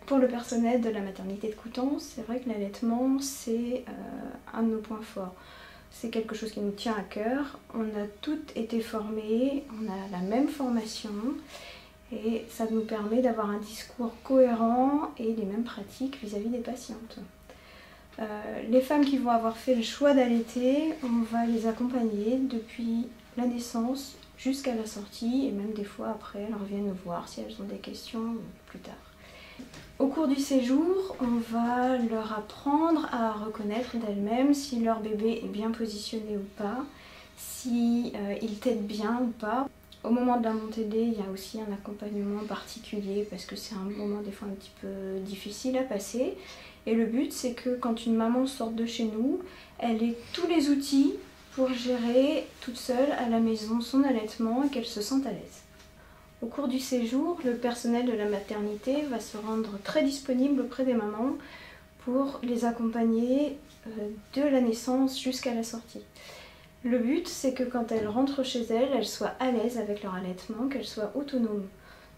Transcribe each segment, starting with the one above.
Pour le personnel de la maternité de Coutances, c'est vrai que l'allaitement, c'est un de nos points forts. C'est quelque chose qui nous tient à cœur. On a toutes été formées, on a la même formation et ça nous permet d'avoir un discours cohérent et les mêmes pratiques vis-à-vis des patientes. Les femmes qui vont avoir fait le choix d'allaiter, on va les accompagner depuis la naissance jusqu'à la sortie et même des fois après, elles reviennent nous voir si elles ont des questions plus tard. Au cours du séjour, on va leur apprendre à reconnaître d'elles-mêmes si leur bébé est bien positionné ou pas, si il tète bien ou pas. Au moment de la montée de lait, il y a aussi un accompagnement particulier parce que c'est un moment des fois un petit peu difficile à passer. Et le but, c'est que quand une maman sort de chez nous, elle ait tous les outils pour gérer toute seule à la maison son allaitement et qu'elle se sente à l'aise. Au cours du séjour, le personnel de la maternité va se rendre très disponible auprès des mamans pour les accompagner de la naissance jusqu'à la sortie. Le but, c'est que quand elles rentrent chez elles, elles soient à l'aise avec leur allaitement, qu'elles soient autonomes.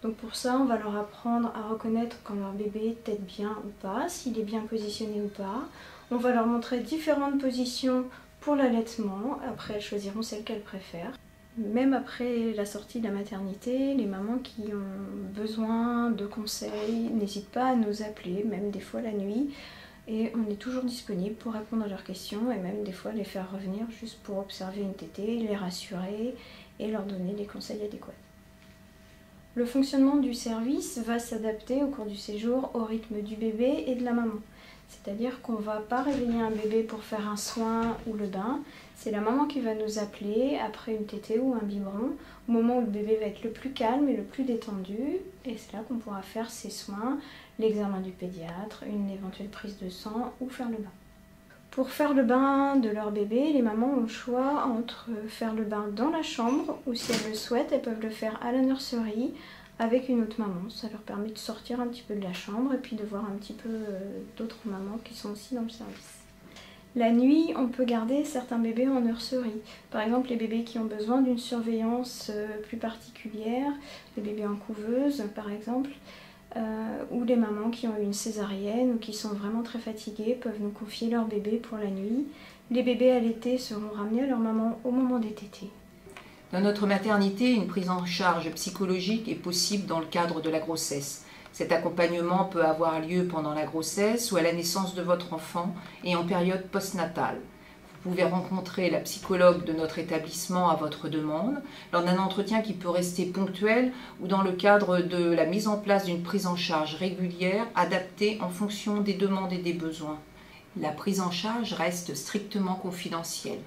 Donc pour ça, on va leur apprendre à reconnaître quand leur bébé tète bien ou pas, s'il est bien positionné ou pas. On va leur montrer différentes positions pour l'allaitement, après elles choisiront celle qu'elles préfèrent. Même après la sortie de la maternité, les mamans qui ont besoin de conseils n'hésitent pas à nous appeler, même des fois la nuit. Et on est toujours disponible pour répondre à leurs questions et même des fois les faire revenir juste pour observer une tétée, les rassurer et leur donner les conseils adéquats. Le fonctionnement du service va s'adapter au cours du séjour au rythme du bébé et de la maman. C'est-à-dire qu'on ne va pas réveiller un bébé pour faire un soin ou le bain. C'est la maman qui va nous appeler après une tétée ou un biberon, au moment où le bébé va être le plus calme et le plus détendu. Et c'est là qu'on pourra faire ses soins, l'examen du pédiatre, une éventuelle prise de sang ou faire le bain. Pour faire le bain de leur bébé, les mamans ont le choix entre faire le bain dans la chambre ou si elles le souhaitent, elles peuvent le faire à la nurserie avec une autre maman. Ça leur permet de sortir un petit peu de la chambre et puis de voir un petit peu d'autres mamans qui sont aussi dans le service. La nuit, on peut garder certains bébés en nurserie. Par exemple, les bébés qui ont besoin d'une surveillance plus particulière, les bébés en couveuse par exemple, ou les mamans qui ont eu une césarienne ou qui sont vraiment très fatiguées peuvent nous confier leur bébé pour la nuit. Les bébés allaités seront ramenés à leur maman au moment des tétées. Dans notre maternité, une prise en charge psychologique est possible dans le cadre de la grossesse. Cet accompagnement peut avoir lieu pendant la grossesse ou à la naissance de votre enfant et en période postnatale. Vous pouvez rencontrer la psychologue de notre établissement à votre demande, lors d'un entretien qui peut rester ponctuel ou dans le cadre de la mise en place d'une prise en charge régulière adaptée en fonction des demandes et des besoins. La prise en charge reste strictement confidentielle.